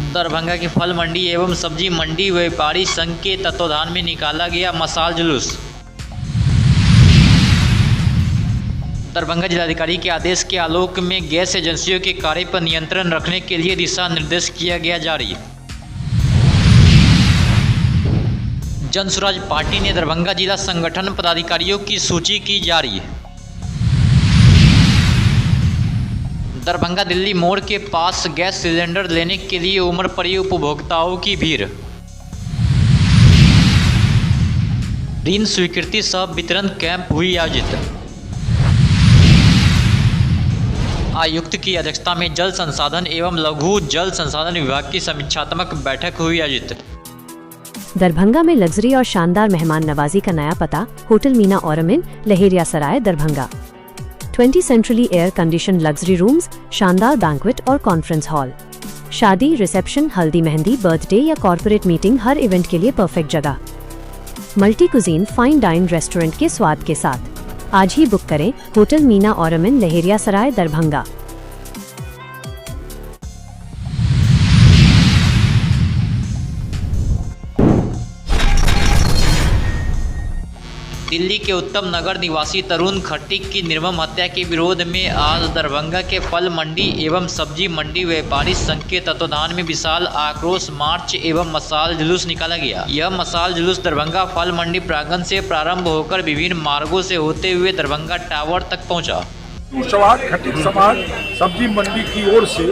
दरभंगा की फल मंडी एवं सब्जी मंडी व्यापारी संघ के तत्वाधान में निकाला गया मशाल जुलूस। दरभंगा जिलाधिकारी के आदेश के आलोक में गैस एजेंसियों के कार्य पर नियंत्रण रखने के लिए दिशा निर्देश किया गया जारी। जनसुराज पार्टी ने दरभंगा जिला संगठन पदाधिकारियों की सूची की जारी। दरभंगा दिल्ली मोड़ के पास गैस सिलेंडर लेने के लिए उमड़ पड़ी उपभोक्ताओं की भीड़। ऋण स्वीकृति सह वितरण कैंप हुई आयोजित। आयुक्त की अध्यक्षता में जल संसाधन एवं लघु जल संसाधन विभाग की समीक्षात्मक बैठक हुई आयोजित। दरभंगा में लग्जरी और शानदार मेहमान नवाजी का नया पता, hotel Meena Ormin, Laheriya Sarai, Darbhanga. 20 centrally air condition luxury rooms, शानदार बैंक्वेट और कॉन्फ्रेंस हॉल। शादी, रिसेप्शन, हल्दी मेहंदी, बर्थडे या कॉर्पोरेट मीटिंग, हर इवेंट के लिए परफेक्ट जगह। Multi cuisine fine dine restaurant के स्वाद के साथ। आज ही बुक करें होटल मीना ऑरमिन, लहेरिया सराय, दरभंगा। दिल्ली के उत्तम नगर निवासी तरुण खट्टिक की निर्मम हत्या के विरोध में आज दरभंगा के फल मंडी एवं सब्जी मंडी व्यापारी संघ के तत्वाधान में विशाल आक्रोश मार्च एवं मशाल जुलूस निकाला गया। यह मशाल जुलूस दरभंगा फल मंडी प्रांगण से प्रारंभ होकर विभिन्न मार्गों से होते हुए दरभंगा टावर तक पहुंचा। समाज खट्टिक समाज सब्जी मंडी की ओर से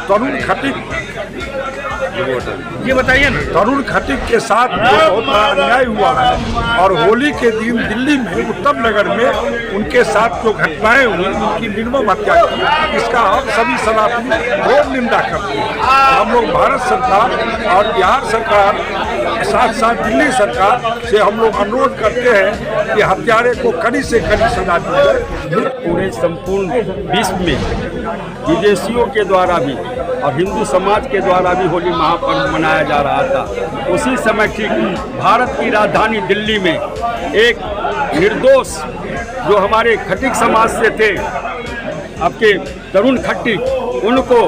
तरुण खट्टिक, ये बताइए ना, तरुण खट्टिक के साथ बहुत बड़ा अन्याय हुआ है और होली के दिन दिल्ली में उत्तम नगर में उनके साथ जो घटनाएं हुई, उनकी निर्मम हत्या की, इसका हम सभी सनातनी घोर निंदा करते हैं। हम लोग भारत सरकार और बिहार सरकार साथ साथ दिल्ली सरकार से हम लोग अनुरोध करते हैं कि हत्यारे को कड़ी से कड़ी सजा दी जाए। पूरे संपूर्ण विश्व में विदेशियों के द्वारा भी और हिंदू समाज के द्वारा भी होली महापर्व मनाया जा रहा था। उसी समय ठीक भारत की राजधानी दिल्ली में एक निर्दोष जो हमारे खट्टिक समाज से थे, आपके तरुण खट्टिक, उनको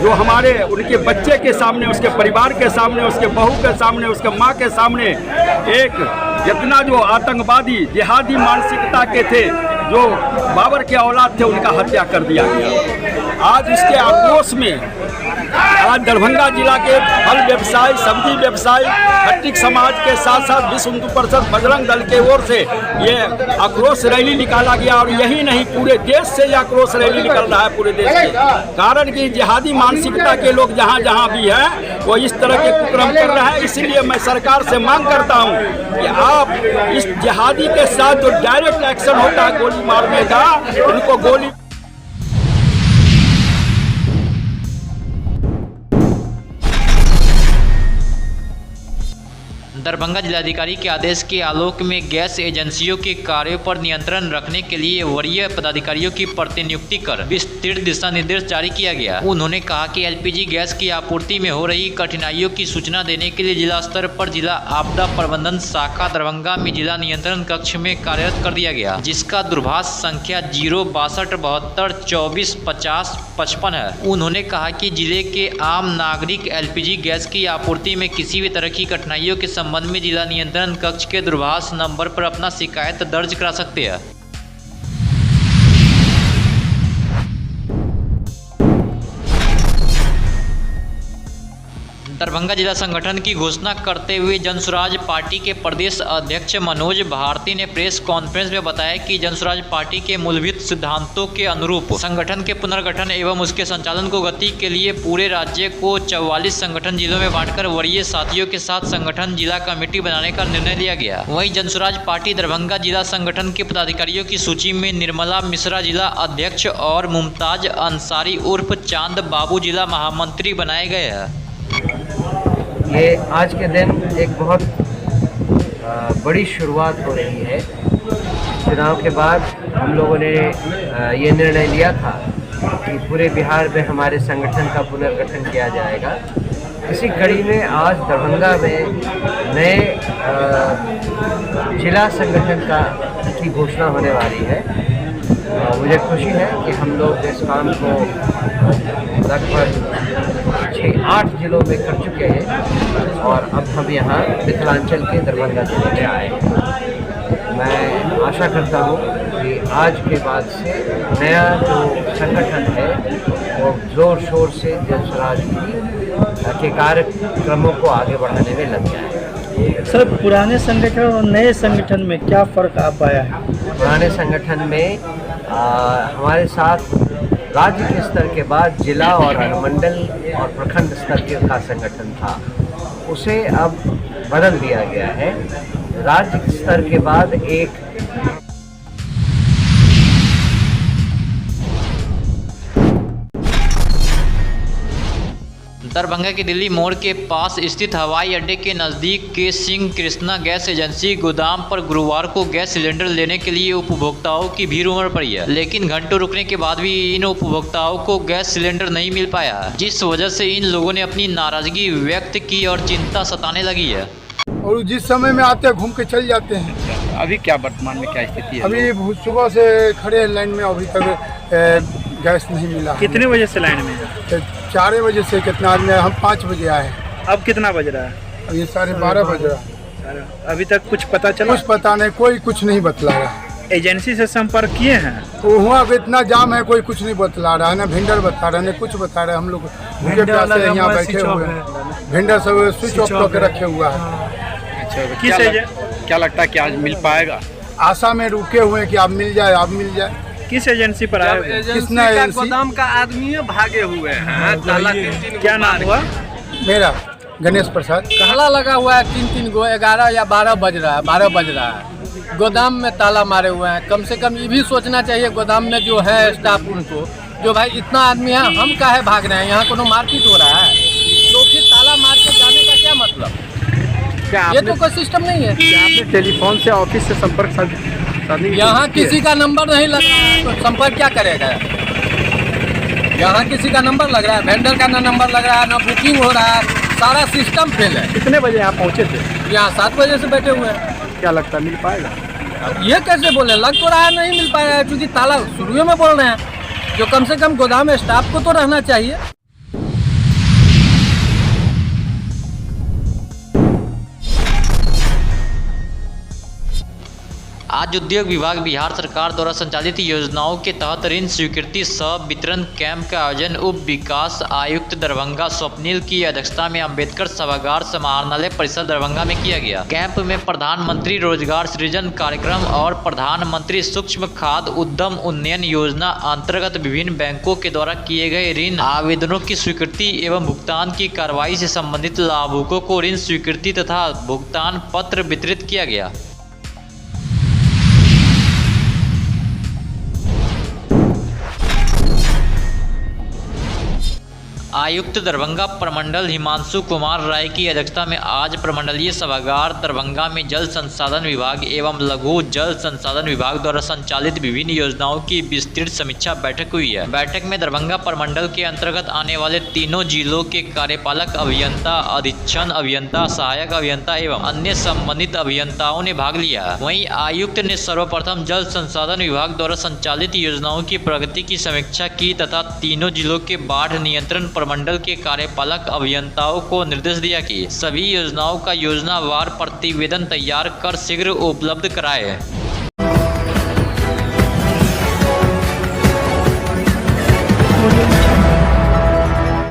जो हमारे उनके बच्चे के सामने, उसके परिवार के सामने, उसके बहू के सामने, उसके माँ के सामने एक जितना जो आतंकवादी जिहादी मानसिकता के थे, जो बाबर के औलाद थे, उनका हत्या कर दिया गया। आज उसके आक्रोश में आज दरभंगा जिला के फल व्यवसाय, सब्जी व्यवसाय, खट्टिक समाज के साथ साथ विश्व हिंदू परिषद बजरंग दल के ओर से ये आक्रोश रैली निकाला गया और यही नहीं पूरे देश से ये आक्रोश रैली निकल रहा है पूरे देश में। कारण कि जिहादी मानसिकता के लोग जहाँ जहाँ भी हैं वो इस तरह के कुकर्म कर रहे हैं। इसलिए मैं सरकार से मांग करता हूँ कि आप इस जिहादी के साथ जो डायरेक्ट एक्शन होता है गोली मारने का, उनको गोली। दरभंगा जिलाधिकारी के आदेश के आलोक में गैस एजेंसियों के कार्यों पर नियंत्रण रखने के लिए वरीय पदाधिकारियों की प्रतिनियुक्ति कर विस्तृत दिशा निर्देश जारी किया गया। उन्होंने कहा कि एलपीजी गैस की आपूर्ति में हो रही कठिनाइयों की सूचना देने के लिए जिला स्तर पर जिला आपदा प्रबंधन शाखा दरभंगा में जिला नियंत्रण कक्ष में कार्यरत कर दिया गया, जिसका दूरभाष संख्या 06272245055 है। उन्होंने कहा कि जिले के आम नागरिक एलपीजी गैस की आपूर्ति में किसी भी तरह की कठिनाइयों के संबंध में जिला नियंत्रण कक्ष के दूरभाष नंबर पर अपना शिकायत दर्ज करा सकते हैं। दरभंगा जिला संगठन की घोषणा करते हुए जनसुराज पार्टी के प्रदेश अध्यक्ष मनोज भारती ने प्रेस कॉन्फ्रेंस में बताया कि जनसुराज पार्टी के मूलभूत सिद्धांतों के अनुरूप संगठन के पुनर्गठन एवं उसके संचालन को गति के लिए पूरे राज्य को 44 संगठन जिलों में बांटकर वरीय साथियों के साथ संगठन जिला कमेटी बनाने का निर्णय लिया गया। वहीं जनसुराज पार्टी दरभंगा जिला संगठन के पदाधिकारियों की सूची में निर्मला मिश्रा जिला अध्यक्ष और मुमताज अंसारी उर्फ चांद बाबू जिला महामंत्री बनाए गए हैं। ये आज के दिन एक बहुत बड़ी शुरुआत हो रही है। चुनाव के बाद हम लोगों ने ये निर्णय लिया था कि पूरे बिहार में हमारे संगठन का पुनर्गठन किया जाएगा। इसी कड़ी में आज दरभंगा में नए जिला संगठन की घोषणा होने वाली है। मुझे खुशी है कि हम लोग इस काम को लगभग 8 जिलों में कर चुके हैं और अब हम यहाँ मिथिलांचल के दरभंगा जिले में आए हैं। मैं आशा करता हूँ कि आज के बाद से नया जो संगठन है वो ज़ोर शोर से जन स्वराज के कार्यक्रमों को आगे बढ़ाने में लग जाए। सर, पुराने संगठन और नए संगठन में क्या फ़र्क आप पाया है? पुराने संगठन में हमारे साथ राज्य के स्तर के बाद जिला और अनुमंडल और प्रखंड स्तर के का संगठन था, उसे अब बदल दिया गया है। राज्य स्तर के बाद एक दरभंगा के दिल्ली मोड़ के पास स्थित हवाई अड्डे के नज़दीक के सिंह कृष्णा गैस एजेंसी गोदाम पर गुरुवार को गैस सिलेंडर लेने के लिए उपभोक्ताओं की भीड़ उमड़ पड़ी है, लेकिन घंटों रुकने के बाद भी इन उपभोक्ताओं को गैस सिलेंडर नहीं मिल पाया, जिस वजह से इन लोगों ने अपनी नाराजगी व्यक्त की और चिंता सताने लगी है। और जिस समय में आते हैं घूम के चल जाते हैं। अभी क्या वर्तमान में क्या स्थिति है? अभी सुबह से खड़े हैं लाइन में, अभी तक गैस नहीं मिला। कितने बजे से लाइन में? 4 बजे से कितना आदमी, हम 5 बजे आए हैं। अब कितना बज रहा है? अब ये 12:30 बज रहा है। अभी तक कुछ पता चला? कुछ पता नहीं, कोई कुछ नहीं बतला रहा। एजेंसी से संपर्क किए हैं? तो वहाँ पे इतना जाम है, कोई कुछ नहीं बतला रहा है, ना भेंडर बता रहा है, ना कुछ बता रहा है। हम लोग भूखे प्यासे यहाँ बैठे हुए हैं, भेंडर सब स्विच ऑफ करके रखे हुआ है। क्या लगता है कि आज मिल पाएगा? आशा में रुके हुए हैं कि आप मिल जाए, आप मिल जाए। किस एजेंसी पर आए हुए? किसना एजेंसी? गोदाम का आदमी भागे हुए हैं। क्या नाम हुआ? मेरा गणेश प्रसाद। ताला लगा हुआ है 3 गो, 11 या 12 बज रहा है, 12 बज रहा है। गोदाम में ताला मारे हुए हैं। कम से कम ये भी सोचना चाहिए गोदाम में जो है स्टाफ उनको, जो भाई इतना आदमी है, हम काहे भाग रहे हैं? यहाँ कोनो मारपीट हो रहा है तो फिर ताला मार के जाने का क्या मतलब? ये तो कोई सिस्टम नहीं है। आपने टेलीफोन से ऑफिस से संपर्क यहाँ किसी का नंबर नहीं लग रहा है तो संपर्क क्या करेगा? यहाँ किसी का नंबर लग रहा है, वेंडर का ना नंबर लग रहा है, ना बुकिंग हो रहा है, सारा सिस्टम फेल है। कितने बजे आप पहुँचे थे? यहाँ 7 बजे से बैठे हुए हैं। क्या लगता है मिल पाएगा? अब ये कैसे बोले? लग तो रहा है नहीं मिल पाया है, क्योंकि ताला शुरू में बोल रहे हैं। जो कम से कम गोदाम स्टाफ को तो रहना चाहिए। आज उद्योग विभाग बिहार सरकार द्वारा संचालित योजनाओं के तहत ऋण स्वीकृति सह वितरण कैंप का आयोजन उप विकास आयुक्त दरभंगा स्वप्निल की अध्यक्षता में अंबेडकर सभागार समाहरणालय परिसर दरभंगा में किया गया। कैंप में प्रधानमंत्री रोजगार सृजन कार्यक्रम और प्रधानमंत्री सूक्ष्म खाद उद्यम उन्नयन योजना अंतर्गत विभिन्न बैंकों के द्वारा किए गए ऋण आवेदनों की स्वीकृति एवं भुगतान की कार्रवाई से संबंधित लाभुकों को ऋण स्वीकृति तथा भुगतान पत्र वितरित किया गया। आयुक्त दरभंगा प्रमंडल हिमांशु कुमार राय की अध्यक्षता में आज प्रमंडलीय सभागार दरभंगा में जल संसाधन विभाग एवं लघु जल संसाधन विभाग द्वारा संचालित विभिन्न योजनाओं की विस्तृत समीक्षा बैठक हुई है। बैठक में दरभंगा प्रमंडल के अंतर्गत आने वाले तीनों जिलों के कार्यपालक अभियंता, अधीक्षण अभियंता, सहायक अभियंता एवं अन्य संबंधित अभियंताओं ने भाग लिया। वहीं आयुक्त ने सर्वप्रथम जल संसाधन विभाग द्वारा संचालित योजनाओं की प्रगति की समीक्षा की तथा तीनों जिलों के बाढ़ नियंत्रण प्रमंडल के कार्यपालक अभियंताओं को निर्देश दिया कि सभी योजनाओं का योजनावार प्रतिवेदन तैयार कर शीघ्र उपलब्ध कराएं।